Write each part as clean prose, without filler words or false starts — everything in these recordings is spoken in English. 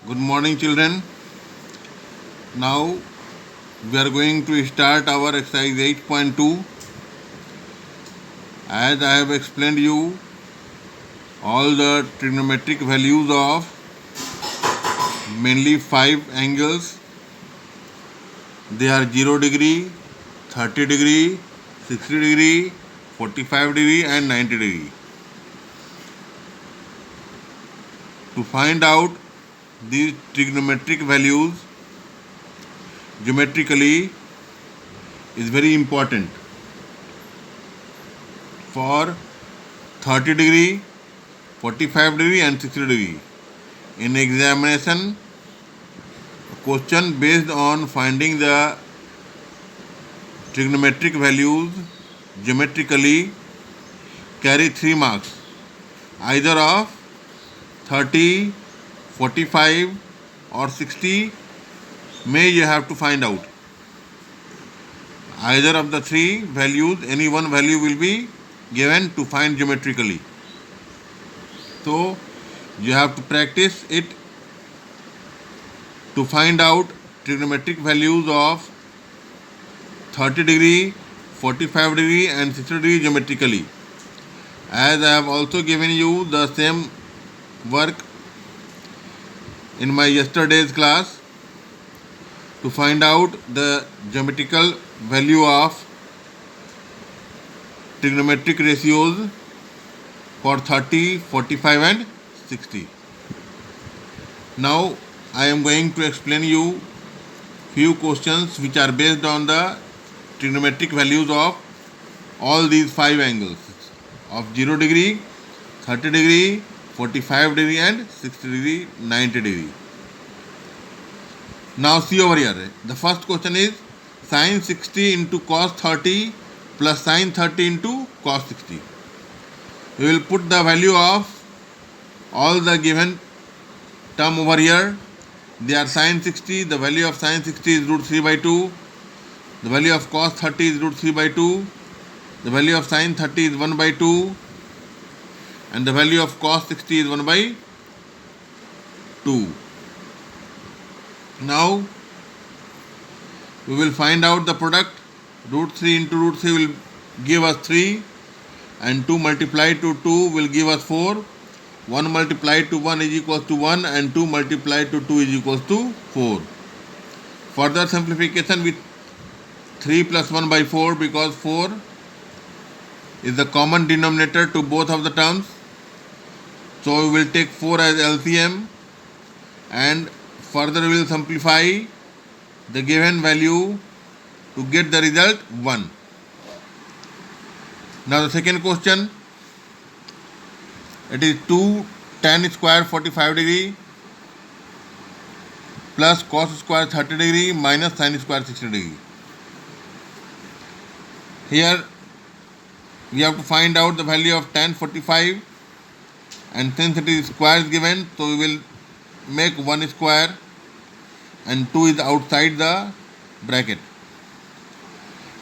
Good morning, children. Now we are going to start our exercise 8.2. As I have explained you all the trigonometric values of mainly 5 angles. They are 0 degree, 30 degree, 60 degree, 45 degree and 90 degree. To find out these trigonometric values geometrically is very important. For 30 degree, 45 degree and 60 degree. In examination, question based on finding the trigonometric values geometrically carry 3 marks, either of 30, 45 or 60 may you have to find out. Either of the 3 values, any one value will be given to find geometrically. So you have to practice it to find out trigonometric values of 30 degree, 45 degree and 60 degree geometrically. As I have also given you the same work in my yesterday's class to find out the geometrical value of trigonometric ratios for 30, 45 and 60. Now I am going to explain you few questions which are based on the trigonometric values of all these 5 angles of 0 degree, 30 degree, 45 degree and 60 degree, 90 degree. Now see over here. The first question is sin 60 into cos 30 plus sin 30 into cos 60. We will put the value of all the given term over here. They are sin 60. The value of sin 60 is root 3 by 2. The value of cos 30 is root 3 by 2. The value of sin 30 is 1 by 2. And the value of cos 60 is 1 by 2. Now we will find out the product. Root 3 into root 3 will give us 3 and 2 multiplied to 2 will give us 4. 1 multiplied to 1 is equals to 1 and 2 multiplied to 2 is equals to 4. Further simplification with 3 plus 1 by 4 because 4 is the common denominator to both of the terms. So we will take 4 as LCM and further we will simplify the given value to get the result 1. Now the second question, it is 2 tan square 45 degree plus cos square 30 degree minus sin square 60 degree. Here we have to find out the value of tan 45 and since it is square is given, so we will make 1 square and 2 is outside the bracket.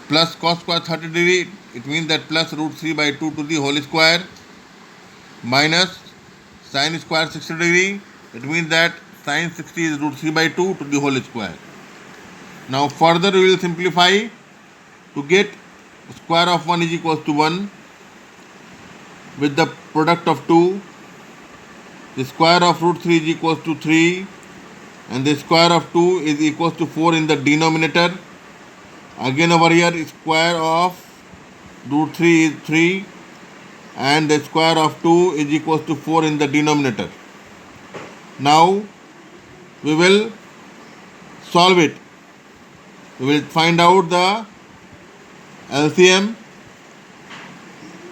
Plus cos square 30 degree, it means that plus root 3 by 2 to the whole square minus sin square 60 degree, it means that sin 60 is root 3 by 2 to the whole square. Now further we will simplify to get square of 1 is equals to 1 with the product of 2. The square of root 3 is equals to 3 and the square of 2 is equals to 4 in the denominator. Again over here square of root 3 is 3 and the square of 2 is equals to 4 in the denominator. Now we will solve it. We will find out the LCM.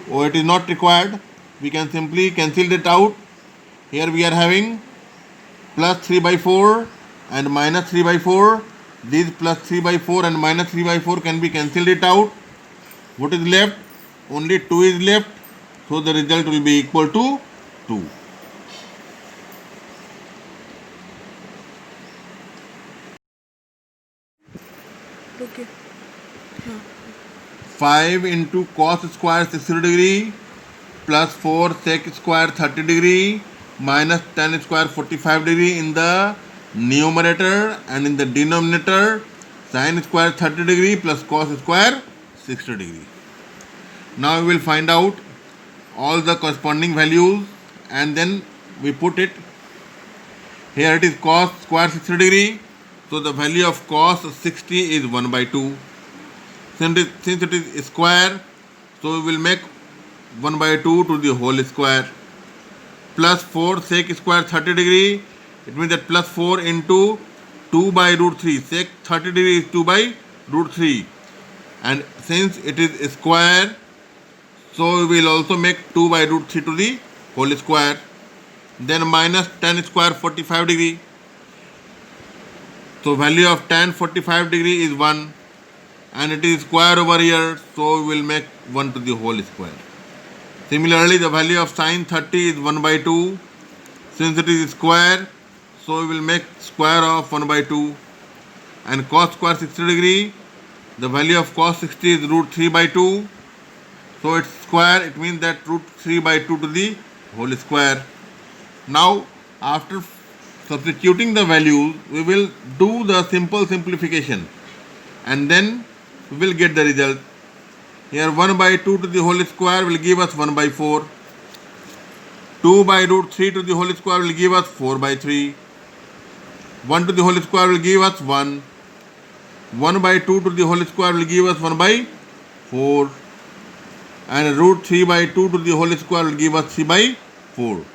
It is not required. We can simply cancel it out. Here we are having plus 3 by 4 and minus 3 by 4. These plus 3 by 4 and minus 3 by 4 can be cancelled it out. What is left? Only 2 is left. So the result will be equal to 2. Okay. 5 into cos square 60 degree plus 4 sec square 30 degree minus tan square 45 degree in the numerator, and in the denominator sin square 30 degree plus cos square 60 degree. Now we will find out all the corresponding values and then we put it. Here it is cos square 60 degree. So the value of cos 60 is 1 by 2. Since it is square, so we will make 1 by 2 to the whole square. Plus 4 sec square 30 degree. It means that plus 4 into 2 by root 3. Sec 30 degree is 2 by root 3. And since it is square, so we will also make 2 by root 3 to the whole square. Then minus tan square 45 degree. So value of tan 45 degree is 1. And it is square over here, so we will make 1 to the whole square. Similarly, the value of sin 30 is 1 by 2. Since it is square, so we will make square of 1 by 2. And cos square 60 degree, the value of cos 60 is root 3 by 2. So it's square, it means that root 3 by 2 to the whole square. Now, after substituting the values, we will do the simple simplification. And then we will get the result. Here 1 by 2 to the whole square will give us 1 by 4. 2 by root 3 to the whole square will give us 4 by 3. 1 to the whole square will give us 1. 1 by 2 to the whole square will give us 1 by 4. And root 3 by 2 to the whole square will give us 3 by 4.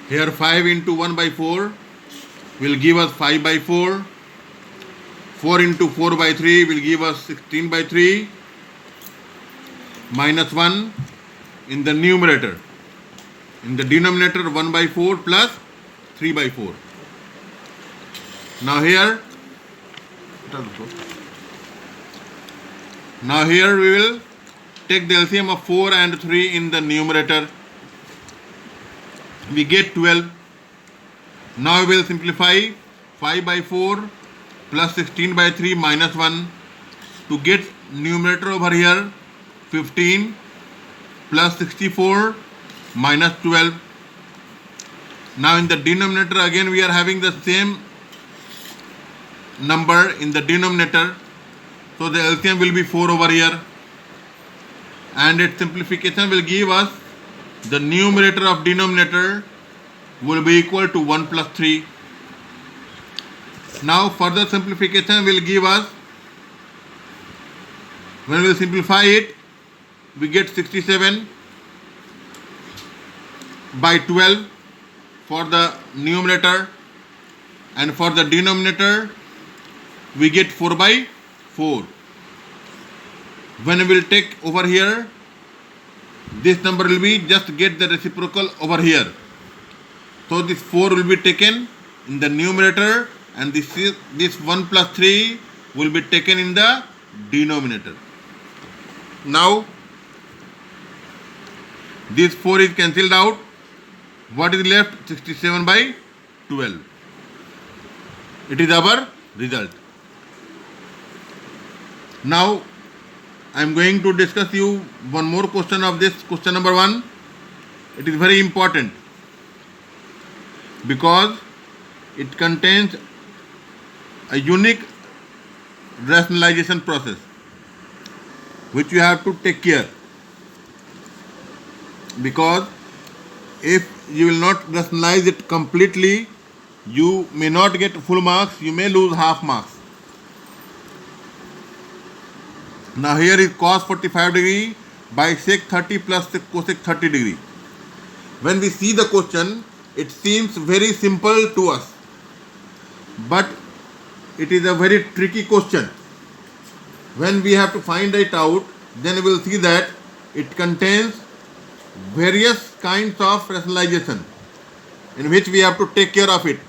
Here 5 into 1 by 4 will give us 5 by 4. 4 into 4 by 3 will give us 16 by 3. Minus 1 in the numerator. In the denominator 1 by 4 plus 3 by 4. Now here we will take the LCM of 4 and 3 in the numerator. We get 12. Now we will simplify 5 by 4 plus 16 by 3 minus 1 to get numerator over here 15 plus 64 minus 12. Now in the denominator again we are having the same number in the denominator. So the LCM will be 4 over here. And its simplification will give us the numerator of denominator will be equal to 1 plus 3. Now further simplification will give us, when we will simplify it, we get 67 by 12 for the numerator, and for the denominator we get 4 by 4. When we will take over here, this number will be just get the reciprocal over here. So this 4 will be taken in the numerator and this 1 plus 3 will be taken in the denominator. Now this 4 is cancelled out. What is left? 67 by 12. It is our result. Now I am going to discuss you one more question of this question number 1. It is very important because it contains a unique rationalization process which you have to take care, because if you will not rationalize it completely, you may not get full marks, you may lose half marks. Now here is cos 45 degree by sec 30 plus cosec 30 degree. When we see the question, it seems very simple to us, but it is a very tricky question. When we have to find it out, then we will see that it contains various kinds of rationalization in which we have to take care of it.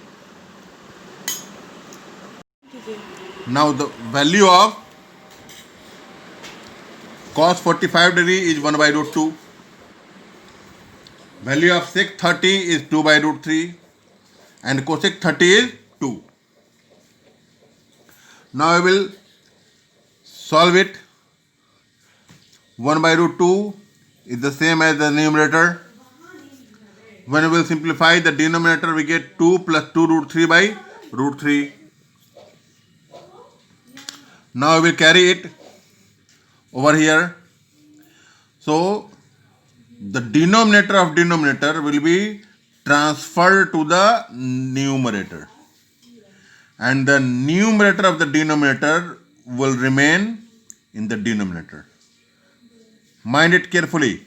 Now the value of cos 45 degree is 1 by root 2. Value of sec 30 is 2 by root 3 and cosec 30 is 2. Now I will Solve it. 1 by root 2 is the same as the numerator. When we will simplify the denominator, we get 2 plus 2 root 3 by root 3. Now we will carry it over here. So the denominator of denominator will be transferred to the numerator, and the numerator of the denominator will remain in the denominator. Mind it carefully.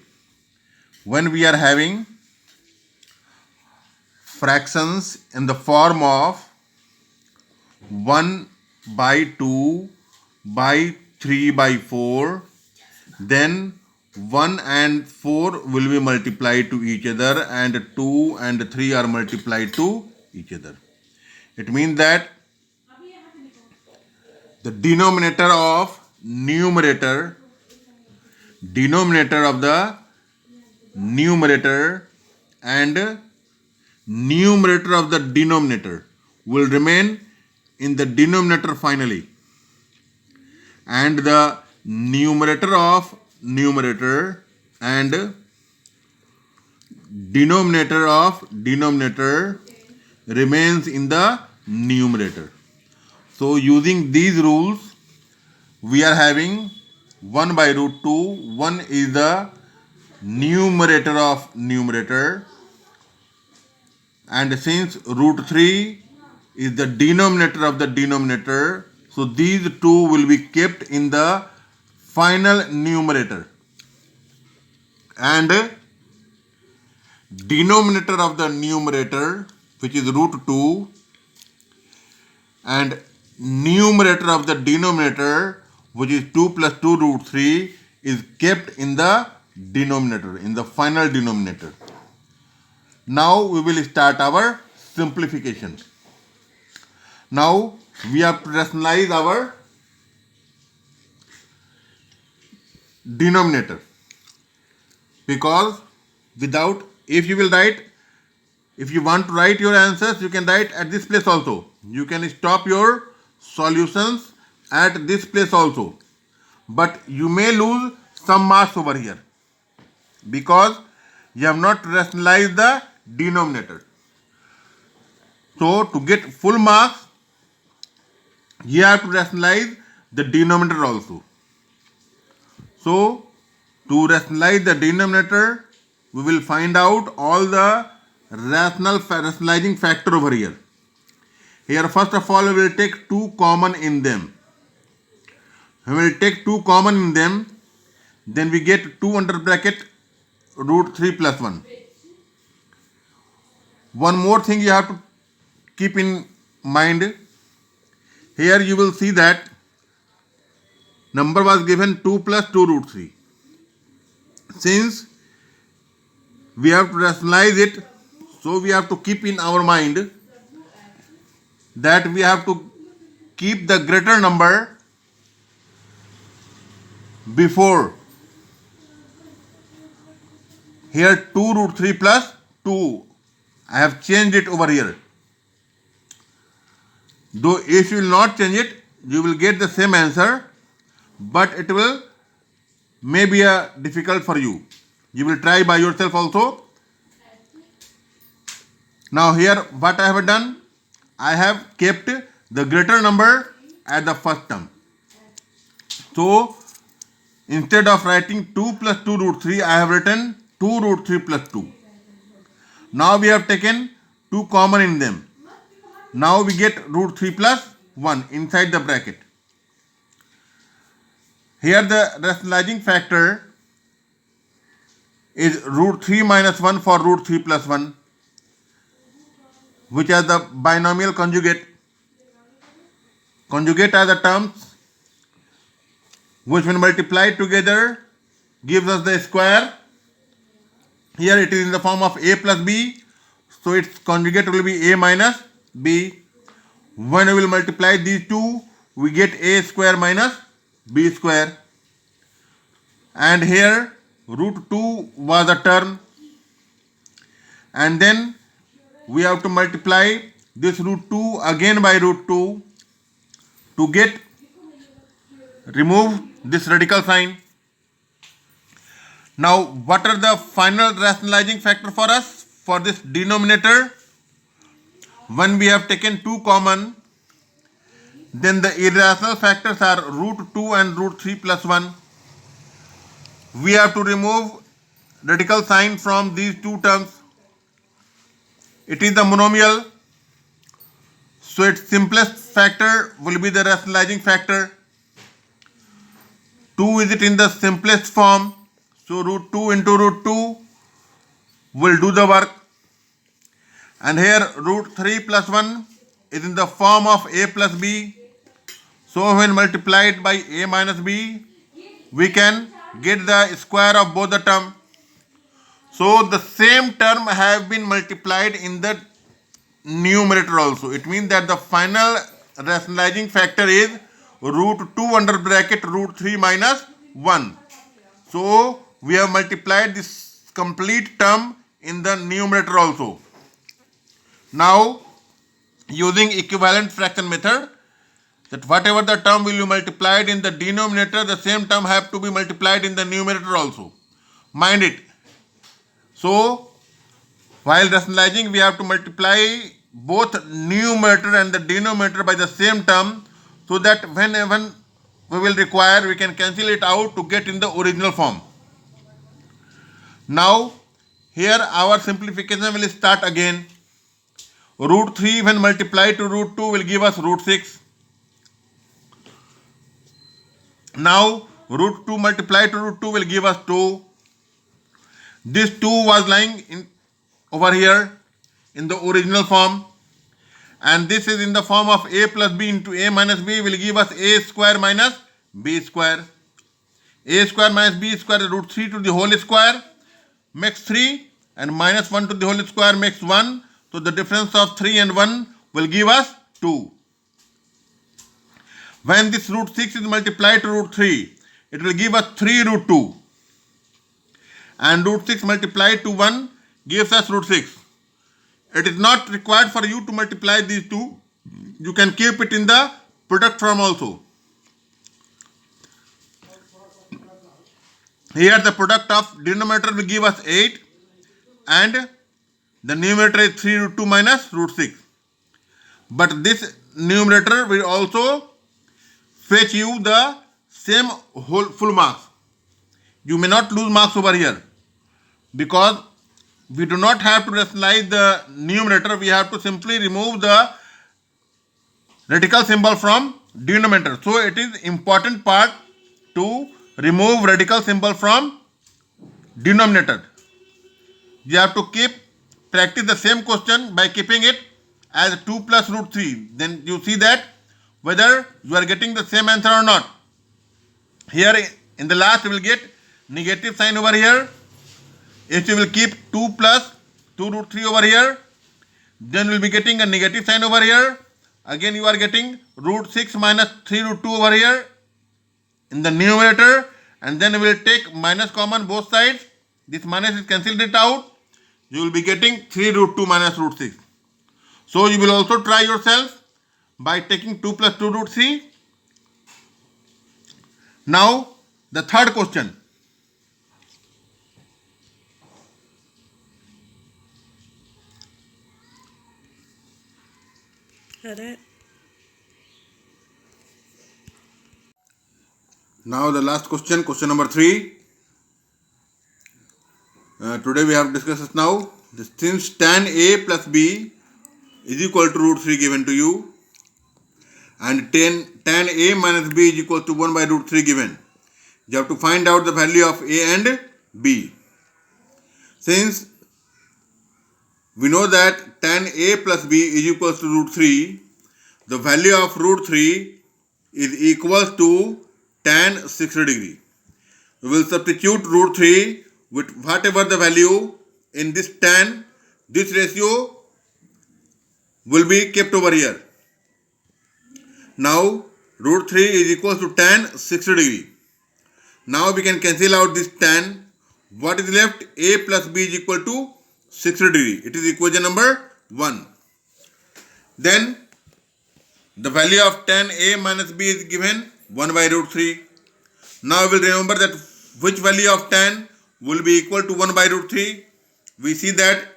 When we are having fractions in the form of 1 by 2 by 3 by 4, then 1 and 4 will be multiplied to each other, and 2 and 3 are multiplied to each other. It means that the denominator of numerator of the numerator and numerator of the denominator will remain in the denominator finally, and the numerator of numerator and denominator of denominator remains in the numerator. So using these rules, we are having 1 by root 2. 1 is the numerator of numerator, and since root 3 is the denominator of the denominator, so these two will be kept in the final numerator, and denominator of the numerator, which is root 2, and numerator of the denominator, which is 2 plus 2 root 3, is kept in the denominator, in the final denominator. Now we will start our simplification. Now we have to rationalize our denominator, because without, if you will write, if you want to write your answers, you can write at this place also. You can stop your solutions at this place also, but you may lose some marks over here because you have not rationalized the denominator. So to get full marks, you have to rationalize the denominator also. So to rationalize the denominator, we will find out all the rationalizing factor over here. Here first of all we will take 2 common in them. We will take 2 common in them, then we get 2 under bracket root 3 plus 1. One more thing you have to keep in mind. Here you will see that number was given 2 plus 2 root 3. Since we have to rationalize it, so we have to keep in our mind that we have to keep the greater number before. Here 2 root 3 plus 2, I have changed it over here. Though if you will not change it, you will get the same answer, but it will may be difficult for you. You will try by yourself also. Now here what I have done, I have kept the greater number at the first term. So instead of writing 2 plus 2 root 3, I have written 2 root 3 plus 2. Now we have taken 2 common in them. Now we get root 3 plus 1 inside the bracket. Here the rationalizing factor is root 3 minus 1 for root 3 plus 1, which are the binomial conjugate. Conjugate are the terms which when multiplied together gives us the square. Here it is in the form of a plus b, so its conjugate will be a minus b. When we will multiply these two, we get a square minus b square. And here root 2 was a term, and then we have to multiply this root 2 again by root 2 to get remove this radical sign. Now, what are the final rationalizing factor for us for this denominator? When we have taken 2 common, then the irrational factors are root 2 and root 3 plus 1. We have to remove radical sign from these two terms. It is the monomial, so its simplest factor will be the rationalizing factor. 2 is it in the simplest form, so root 2 into root 2 will do the work. And here root 3 plus 1 is in the form of a plus b. So when multiplied by a minus b, we can get the square of both the term. So the same term have been multiplied in the numerator also. It means that the final rationalizing factor is root 2 under bracket root 3 minus 1. So we have multiplied this complete term in the numerator also. Now, using equivalent fraction method, that whatever the term will be multiplied in the denominator, the same term have to be multiplied in the numerator also. Mind it. So, while rationalizing, we have to multiply both numerator and the denominator by the same term, so that whenever we will require, we can cancel it out to get in the original form. Now, here our simplification will start again. Root 3 when multiplied to root 2 will give us root 6. Now, root 2 multiplied to root 2 will give us 2. This 2 was lying over here in the original form, and this is in the form of a plus b into a minus b will give us a square minus b square. A square minus b square is root 3 to the whole square makes 3, and minus 1 to the whole square makes 1. So the difference of 3 and 1 will give us 2. When this root 6 is multiplied to root 3, it will give us 3 root 2. And root 6 multiplied to 1 gives us root 6. It is not required for you to multiply these two. You can keep it in the product form also. Here the product of denominator will give us 8, and the numerator is 3 root 2 minus root 6. But this numerator will also fetch you the same whole full marks. You may not lose marks over here, because we do not have to rationalize the numerator. We have to simply remove the radical symbol from denominator. So it is important part to remove radical symbol from denominator. You have to practice the same question by keeping it as 2 plus root 3. Then you see that whether you are getting the same answer or not. Here in the last you will get negative sign over here. If you will keep 2 plus 2 root 3 over here, then we will be getting a negative sign over here. Again you are getting root 6 minus 3 root 2 over here in the numerator, and then we will take minus common both sides. This minus is cancelled it out. You will be getting 3 root 2 minus root 6. So you will also try yourself by taking 2 plus 2 root 3. Now the third question. Correct. Now the last question, question number 3. Today we have discussed this now. Since tan a plus b is equal to root 3 given to you, and tan a minus b is equal to 1 by root 3 given, you have to find out the value of a and b. Since we know that tan a plus b is equal to root 3, the value of root 3 is equal to tan 60 degree. We will substitute root 3 with whatever the value in this tan. This ratio will be kept over here. Now root 3 is equal to tan 60 degree. Now we can cancel out this tan. What is left? A plus b is equal to 60 degree. It is equation number 1. Then the value of tan a minus b is given 1 by root 3. Now we'll remember that which value of tan will be equal to 1 by root 3. We see that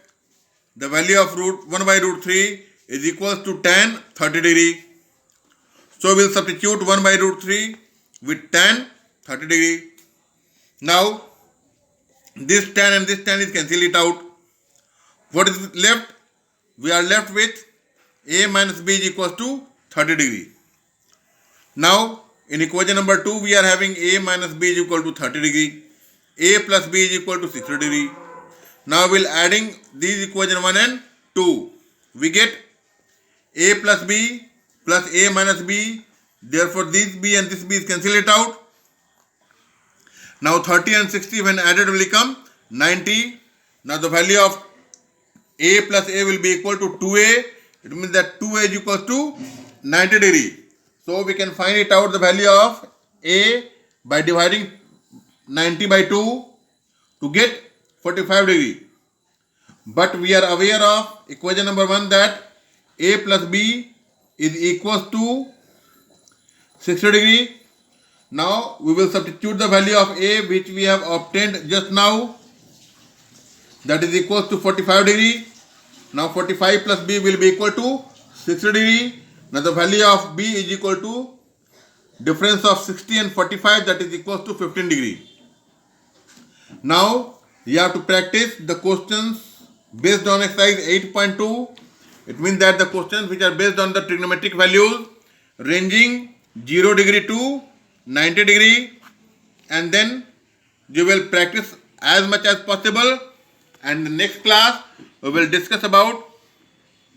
the value of 1 by root 3 is equal to tan 30 degree. So we'll substitute 1 by root 3 with tan 30 degree. Now this tan and this tan is cancel it out. What is left? We are left with a minus b is equals to 30 degree. Now in equation number 2 we are having a minus b is equal to 30 degree. A plus b is equal to 60 degree. Now we'll adding these equation 1 and 2. We get a plus b plus a minus b. Therefore this b and this b is cancel it out. Now 30 and 60 when added will become 90. Now the value of a plus a will be equal to 2a. It means that 2a is equals to 90 degree. So we can find it out the value of a by dividing 90 by 2 to get 45 degree. But we are aware of equation number 1 that a plus b is equals to 60 degree. Now we will substitute the value of a which we have obtained just now, that is equals to 45 degree. Now 45 plus b will be equal to 60 degree. Now the value of b is equal to difference of 60 and 45, that is equals to 15 degree. Now you have to practice the questions based on exercise 8.2. It means that the questions which are based on the trigonometric values ranging 0 degree to 90 degree, and then you will practice as much as possible, and in the next class we will discuss about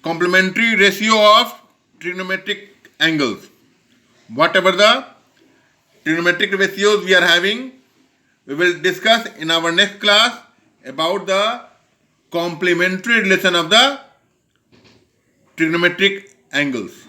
complementary ratio of trigonometric angles. Whatever the trigonometric ratios we are having, we will discuss in our next class about the complementary relation of the trigonometric angles.